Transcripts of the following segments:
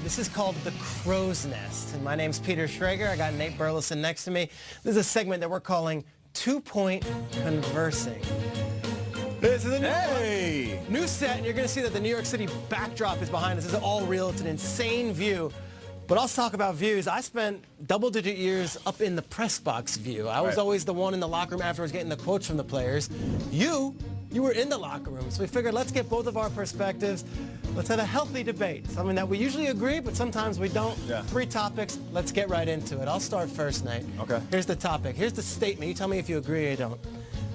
This is called The Crow's Nest. And my name's Peter Schrager. I got Nate Burleson next to me. This is a segment that we're calling 2-Point Conversing. This is a new set, and you're going to see that the New York City backdrop is behind us. This is all real. It's an insane view. But I'll talk about views. I spent double-digit years up in the press box view. I was always the one in the locker room afterwards getting the quotes from the players. You were in the locker room. So we figured let's get both of our perspectives. Let's have a healthy debate. Something that we usually agree, but sometimes we don't. Yeah. 3 topics. Let's get right into it. I'll start first, Nate. Okay. Here's the topic. Here's the statement. You tell me if you agree or you don't.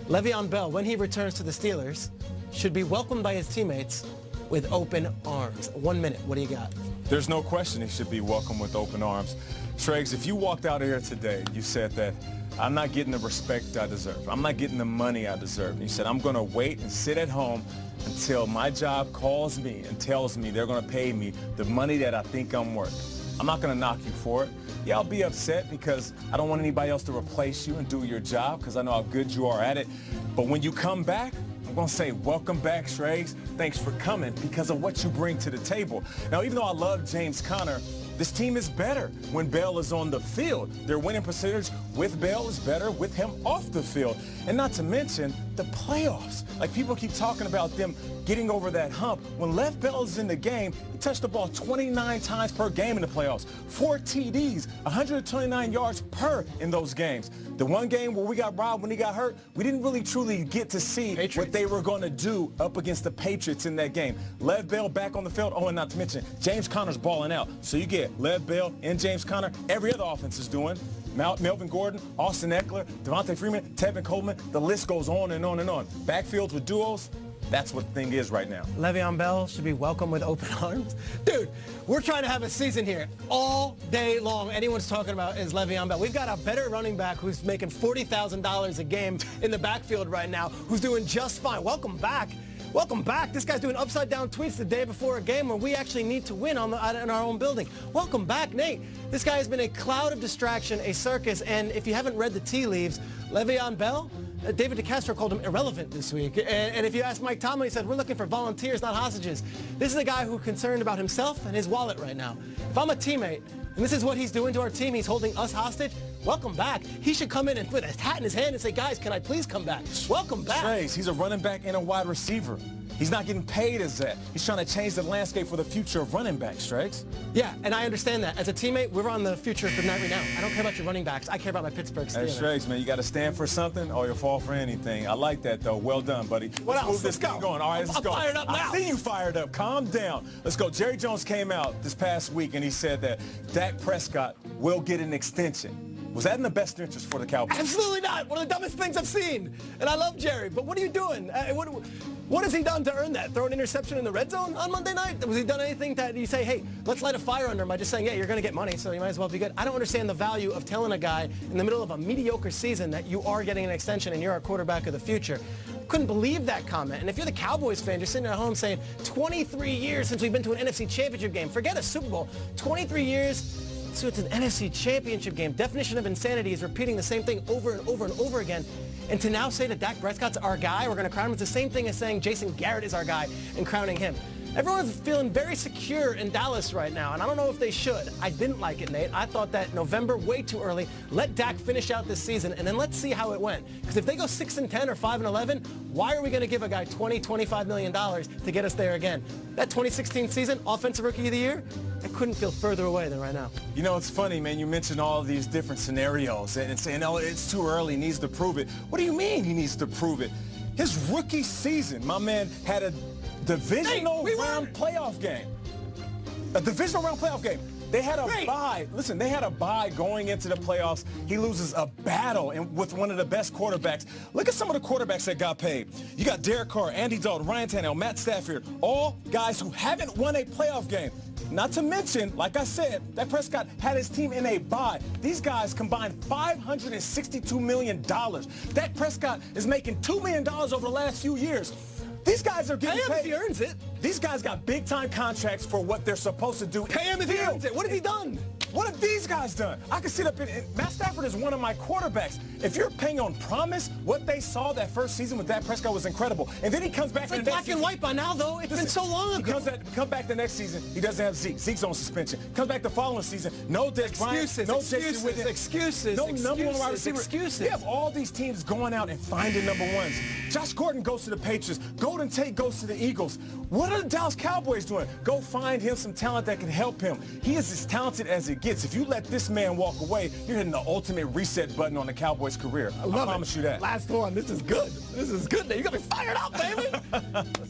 Le'Veon Bell, when he returns to the Steelers, should be welcomed by his teammates with open arms. 1 minute. What do you got? There's no question he should be welcomed with open arms. Schrags, if you walked out of here today, you said that I'm not getting the respect I deserve. I'm not getting the money I deserve. And you said I'm going to wait and sit at home until my job calls me and tells me they're going to pay me the money that I think I'm worth. I'm not going to knock you for it. Yeah, I'll be upset because I don't want anybody else to replace you and do your job because I know how good you are at it. But when you come back, I'm going to say, welcome back, Schrags. Thanks for coming because of what you bring to the table. Now, even though I love James Conner, this team is better when Bell is on the field. Their winning percentage with Bell is better with him off the field. And not to mention the playoffs. Like, people keep talking about them getting over that hump. When Lev Bell is in the game, he touched the ball 29 times per game in the playoffs. 4 TDs, 129 yards per in those games. The one game where we got robbed when he got hurt, we didn't really truly get to see what they were going to do up against the Patriots in that game. Lev Bell back on the field. Oh, and not to mention, James Conner's balling out. So you get Lev Bell and James Conner. Every other offense is doing. Melvin Gordon, Austin Eckler, Devontae Freeman, Tevin Coleman. The list goes on and on and on. Backfields with duos. That's what the thing is right now. Le'Veon Bell should be welcomed with open arms. Dude, we're trying to have a season here all day long. Anyone's talking about is Le'Veon Bell. We've got a better running back who's making $40,000 a game in the backfield right now, who's doing just fine. Welcome back. Welcome back. This guy's doing upside-down tweets the day before a game where we actually need to win in our own building. Welcome back, Nate. This guy has been a cloud of distraction, a circus, and if you haven't read the tea leaves, Le'Veon Bell, David DeCastro called him irrelevant this week. And if you ask Mike Tomlin, he said, we're looking for volunteers, not hostages. This is a guy who's concerned about himself and his wallet right now. If I'm a teammate, and this is what he's doing to our team, he's holding us hostage, welcome back. He should come in and put a hat in his hand and say, guys, can I please come back? Welcome back. Schrags, he's a running back and a wide receiver. He's not getting paid as that. He's trying to change the landscape for the future of running backs, Schrags. Yeah, and I understand that. As a teammate, we're on the future of the night right now. I don't care about your running backs. I care about my Pittsburgh Steelers. Hey, Schrags, man, you got to stand for something or you'll fall for anything. I like that, though. Well done, buddy. What else? Move this thing going. All right, let's go. I'm fired up now. I see you fired up. Calm down. Let's go. Jerry Jones came out this past week, and he said that Dak Prescott will get an extension. Was that in the best interest for the Cowboys? Absolutely not. One of the dumbest things I've seen. And I love Jerry, but what are you doing? What has he done to earn that? Throw an interception in the red zone on Monday night? Was he done anything that you say, hey, let's light a fire under him by just saying, yeah, you're going to get money, so you might as well be good? I don't understand the value of telling a guy in the middle of a mediocre season that you are getting an extension and you're our quarterback of the future. Couldn't believe that comment. And if you're the Cowboys fan, you're sitting at home saying, 23 years since we've been to an NFC Championship game. Forget a Super Bowl. 23 years. So it's an NFC Championship game. Definition of insanity is repeating the same thing over and over and over again. And to now say that Dak Prescott's our guy, we're going to crown him, it's the same thing as saying Jason Garrett is our guy and crowning him. Everyone's feeling very secure in Dallas right now, and I don't know if they should. I didn't like it, Nate. I thought that November, way too early. Let Dak finish out this season, and then let's see how it went. Because if they go 6-10 or 5-11, why are we going to give a guy $25 million to get us there again? That 2016 season, Offensive Rookie of the Year, I couldn't feel further away than right now. You know, it's funny, man. You mentioned all of these different scenarios and saying, oh, it's too early, he needs to prove it. What do you mean he needs to prove it? His rookie season, my man had a divisional round playoff game. A divisional round playoff game. They had a bye. Listen, they had a bye going into the playoffs. He loses a battle with one of the best quarterbacks. Look at some of the quarterbacks that got paid. You got Derek Carr, Andy Dalton, Ryan Tannehill, Matt Stafford, all guys who haven't won a playoff game. Not to mention, like I said, Dak Prescott had his team in a bye. These guys combined $562 million. Dak Prescott is making $2 million over the last few years. These guys are getting paid. If he earns it. These guys got big-time contracts for what they're supposed to do. Pay him if he earns it. What has he done? What have these guys done? I can sit up and Matt Stafford is one of my quarterbacks. If you're paying on promise, what they saw that first season with Dak Prescott was incredible. And then he comes back It's for like the black next and season. white by now, though. It's been so long ago. Come back the next season, he doesn't have Zeke. Zeke's on suspension. Comes back the following season, no Des Bryant, no Excuses, no number one wide receiver. Excuses. We have all these teams going out and finding number ones. Josh Gordon goes to the Patriots. Golden Tate goes to the Eagles. What are the Dallas Cowboys doing? Go find him some talent that can help him. He is as talented as it gets. If you let this man walk away, you're hitting the ultimate reset button on the Cowboys' career. I promise you that. Last one. This is good. This is good. You got me fired up, baby.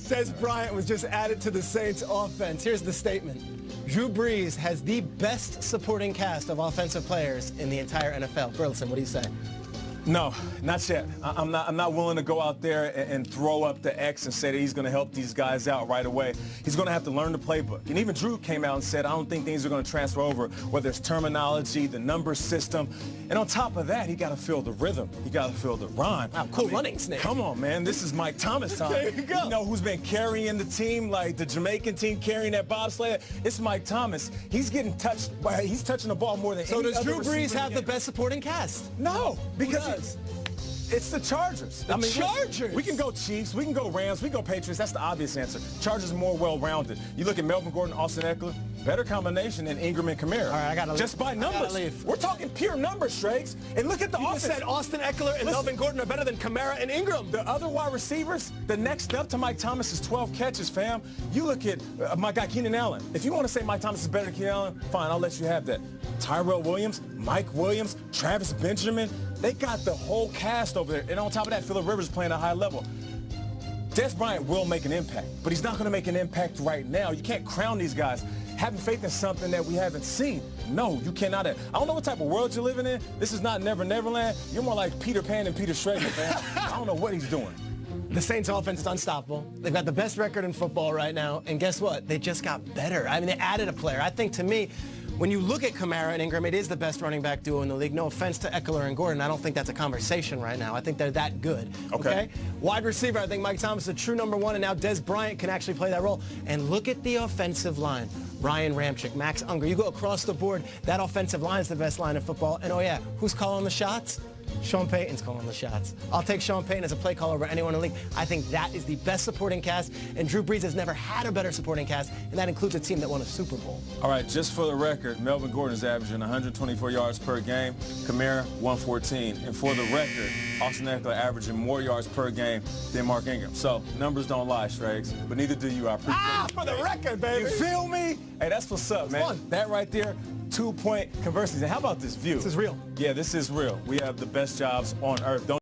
Des Bryant was just added to the Saints offense. Here's the statement. Drew Brees has the best supporting cast of offensive players in the entire NFL. Burleson, what do you say? No, not yet. I'm not willing to go out there and throw up the X and say that he's going to help these guys out right away. He's going to have to learn the playbook. And even Drew came out and said, I don't think things are going to transfer over, whether it's terminology, the number system. And on top of that, he got to feel the rhythm. He got to feel the rhyme. Wow, cool running snake. Come on, man. This is Mike Thomas time. There you go. You know who's been carrying the team, like the Jamaican team carrying that bobsled? It's Mike Thomas. He's getting touched. He's touching the ball more than any other So does Drew receiver Brees in have the best supporting cast? No, because does? it's the Chargers. The Chargers? We can go Chiefs, we can go Rams, we can go Patriots. That's the obvious answer. Chargers are more well-rounded. You look at Melvin Gordon, Austin Eckler, better combination than Ingram and Kamara. All right, I gotta leave. Just by numbers. We're talking pure numbers, Shrakes. And look at the offense. You said Austin Eckler and Melvin Gordon are better than Kamara and Ingram. The other wide receivers, the next step to Mike Thomas is 12 catches, fam. You look at my guy Keenan Allen. If you want to say Mike Thomas is better than Keenan Allen, fine, I'll let you have that. Tyrell Williams, Mike Williams, Travis Benjamin, they got the whole cast over there. And on top of that, Phillip Rivers playing at a high level. Des Bryant will make an impact, but he's not going to make an impact right now. You can't crown these guys. Having faith in something that we haven't seen. No, you cannot. I don't know what type of world you're living in. This is not Never Neverland. You're more like Peter Pan and Peter Schrager, man. I don't know what he's doing. The Saints offense is unstoppable. They've got the best record in football right now. And guess what? They just got better. I mean, they added a player. I think, to me, when you look at Kamara and Ingram, it is the best running back duo in the league. No offense to Eckler and Gordon. I don't think that's a conversation right now. I think they're that good. Okay? Wide receiver, I think Mike Thomas is a true number one, and now Des Bryant can actually play that role. And look at the offensive line. Ryan Ramczyk, Max Unger. You go across the board, that offensive line is the best line in football. And oh yeah, who's calling the shots? Sean Payton's calling the shots. I'll take Sean Payton as a play caller over anyone in the league. I think that is the best supporting cast, and Drew Brees has never had a better supporting cast, and that includes a team that won a Super Bowl. All right, just for the record, Melvin Gordon is averaging 124 yards per game, Kamara 114. And for the record, Austin Eckler averaging more yards per game than Mark Ingram. So numbers don't lie, Shrakes, but neither do you. I appreciate it. For the record, baby. You feel me? Hey, that's what's up, man. Fun. That right there, 2-point conversing. And how about this view? This is real. Yeah, this is real. We have the best jobs on earth. Don't